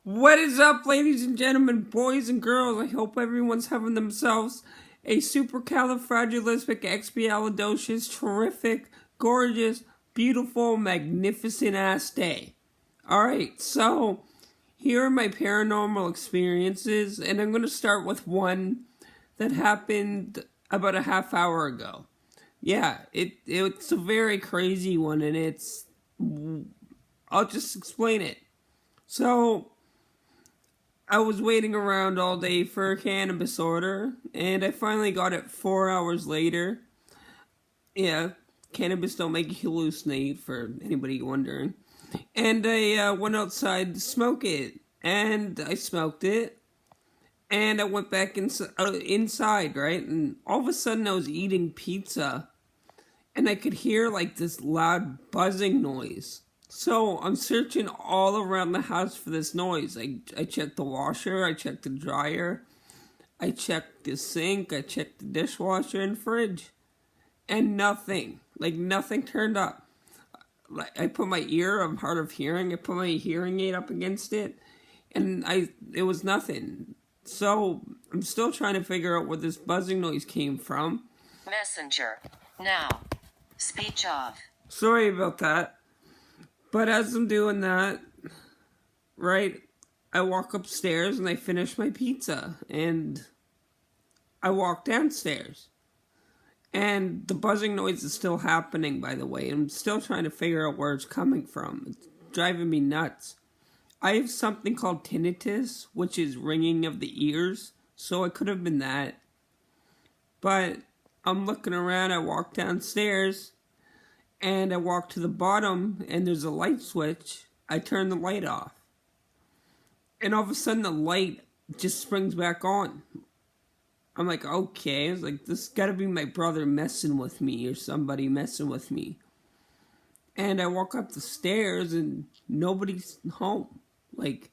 What is up, ladies and gentlemen, boys and girls? I hope everyone's having themselves a supercalifragilisticexpialidocious, terrific, gorgeous, beautiful, magnificent ass day. Alright, so here are my paranormal experiences, and I'm going to start with one that happened about a half hour ago. Yeah, it's a very crazy one, and I'll just explain it. So, I was waiting around all day for a cannabis order, and I finally got it 4 hours later. Yeah, cannabis don't make you hallucinate, for anybody wondering. And I went outside to smoke it, and I smoked it, and I went back inside, right? And all of a sudden I was eating pizza, and I could hear like this loud buzzing noise. So I'm searching all around the house for this noise. I checked the washer, I checked the dryer, I checked the sink, I checked the dishwasher and fridge. And nothing. Like nothing turned up. I put my ear, I'm hard of hearing, I put my hearing aid up against it, and it was nothing. So I'm still trying to figure out where this buzzing noise came from. Messenger. Now. Speech off. Sorry about that. But as I'm doing that, right, I walk upstairs and I finish my pizza. And I walk downstairs. And the buzzing noise is still happening, by the way. I'm still trying to figure out where it's coming from. It's driving me nuts. I have something called tinnitus, which is ringing of the ears. So it could have been that. But I'm looking around, I walk downstairs. And I walk to the bottom, and there's a light switch. I turn the light off. And all of a sudden, the light just springs back on. I'm like, okay. I was like, this gotta be my brother messing with me, or somebody messing with me. And I walk up the stairs, and nobody's home. Like,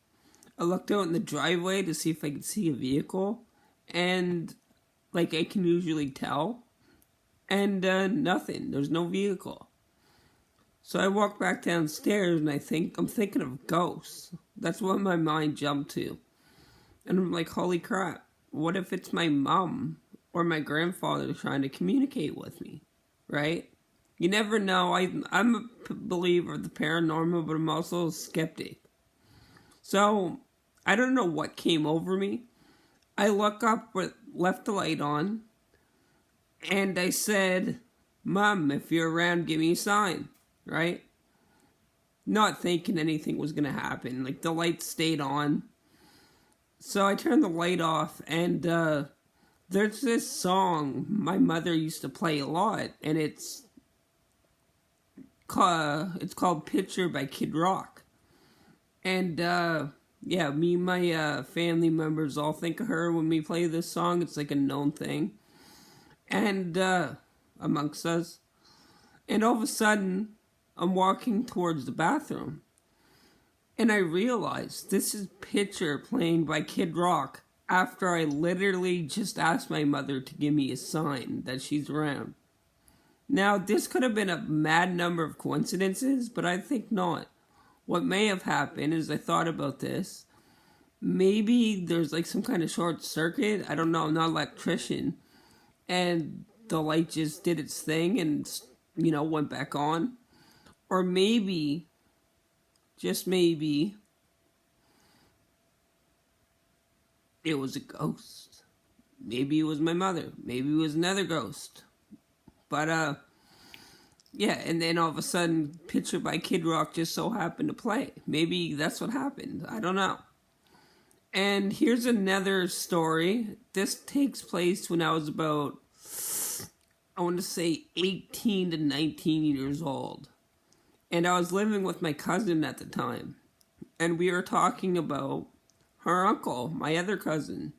I looked out in the driveway to see if I could see a vehicle. And, like, I can usually tell. And, nothing. There's no vehicle. So I walk back downstairs and I'm thinking of ghosts. That's what my mind jumped to. And I'm like, holy crap, what if it's my mom or my grandfather trying to communicate with me, right? You never know. I'm a believer of the paranormal, but I'm also a skeptic. So I don't know what came over me. I look up, left the light on, and I said, Mom, if you're around, give me a sign. Right? Not thinking anything was going to happen. Like, the light stayed on. So I turned the light off, and there's this song my mother used to play a lot, and it's called Picture by Kid Rock. And, yeah, me and my family members all think of her when we play this song. It's like a known thing. And, amongst us. And all of a sudden, I'm walking towards the bathroom, and I realize this is Picture playing by Kid Rock after I literally just asked my mother to give me a sign that she's around. Now, this could have been a mad number of coincidences, but I think not. What may have happened is I thought about this. Maybe there's like some kind of short circuit. I don't know, I'm not an electrician. And the light just did its thing and, went back on. Or maybe, just maybe, it was a ghost. Maybe it was my mother. Maybe it was another ghost. But, yeah, and then all of a sudden, Picture by Kid Rock just so happened to play. Maybe that's what happened. I don't know. And here's another story. This takes place when I was about, I want to say 18 to 19 years old. And I was living with my cousin at the time. And we were talking about her uncle, my other cousin.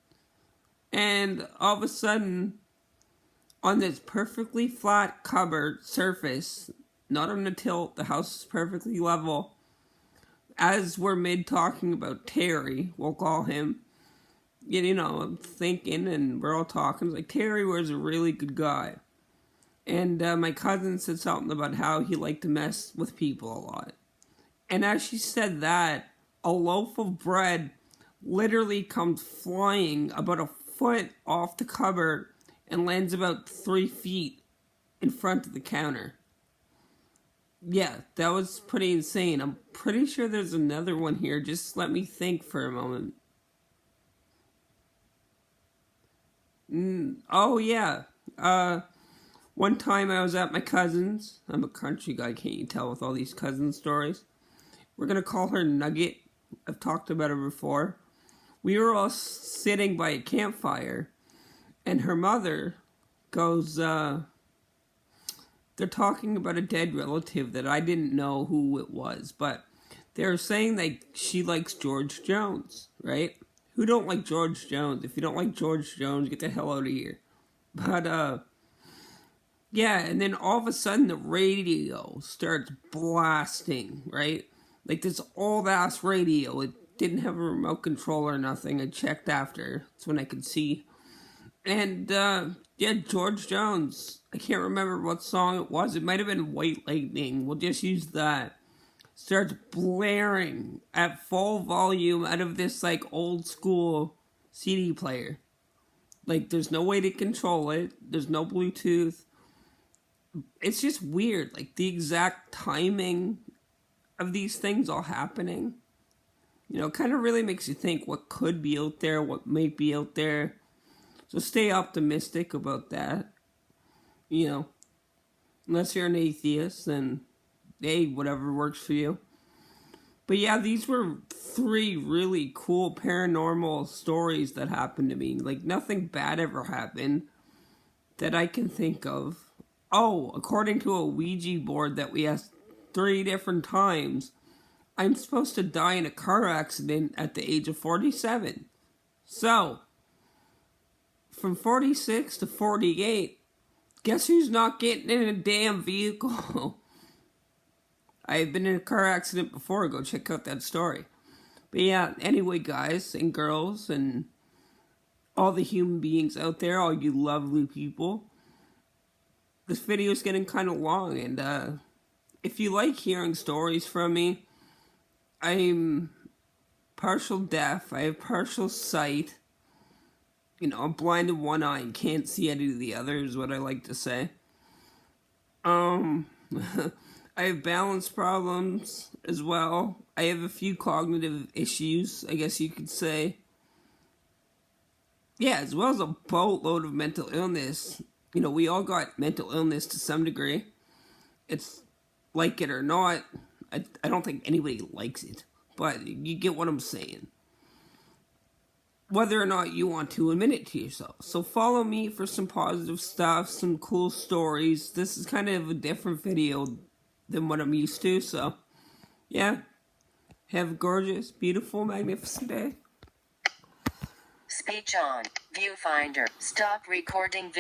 And all of a sudden, on this perfectly flat cupboard surface, not on a tilt, the house is perfectly level. As we're mid-talking about Terry, we'll call him. I'm thinking and we're all talking. It's like, Terry was a really good guy. And my cousin said something about how he liked to mess with people a lot. And as she said that, a loaf of bread literally comes flying about a foot off the cupboard and lands about 3 feet in front of the counter. Yeah, that was pretty insane. I'm pretty sure there's another one here. Just let me think for a moment. Oh, yeah. One time I was at my cousin's. I'm a country guy, can't you tell, with all these cousin stories? We're going to call her Nugget. I've talked about her before. We were all sitting by a campfire, and her mother goes, they're talking about a dead relative that I didn't know who it was, but they're saying that she likes George Jones, right? Who don't like George Jones? If you don't like George Jones, get the hell out of here. But, yeah, and then all of a sudden the radio starts blasting, right? Like this old-ass radio. It didn't have a remote control or nothing. I checked after. That's when I could see. And, yeah, George Jones. I can't remember what song it was. It might have been White Lightning. We'll just use that. Starts blaring at full volume out of this, like, old-school CD player. Like, there's no way to control it. There's no Bluetooth. It's just weird. Like, the exact timing of these things all happening. You know, kind of really makes you think what could be out there, what might be out there. So stay optimistic about that. You know, unless you're an atheist, then, hey, whatever works for you. But yeah, these were 3 really cool paranormal stories that happened to me. Like, nothing bad ever happened that I can think of. Oh, according to a Ouija board that we asked 3 different times, I'm supposed to die in a car accident at the age of 47. So, from 46 to 48, guess who's not getting in a damn vehicle? I've been in a car accident before. Go check out that story. But yeah, anyway, guys and girls and all the human beings out there, all you lovely people, this video is getting kind of long, and if you like hearing stories from me, I'm partial deaf. I have partial sight. You know, I'm blind in one eye and can't see any of the other, is what I like to say. I have balance problems as well. I have a few cognitive issues, I guess you could say. Yeah, as well as a boatload of mental illness. You know, we all got mental illness to some degree. It's like it or not. I don't think anybody likes it. But you get what I'm saying. Whether or not you want to admit it to yourself. So follow me for some positive stuff, some cool stories. This is kind of a different video than what I'm used to, so yeah. Have a gorgeous, beautiful, magnificent day. Speech on. Viewfinder. Stop recording.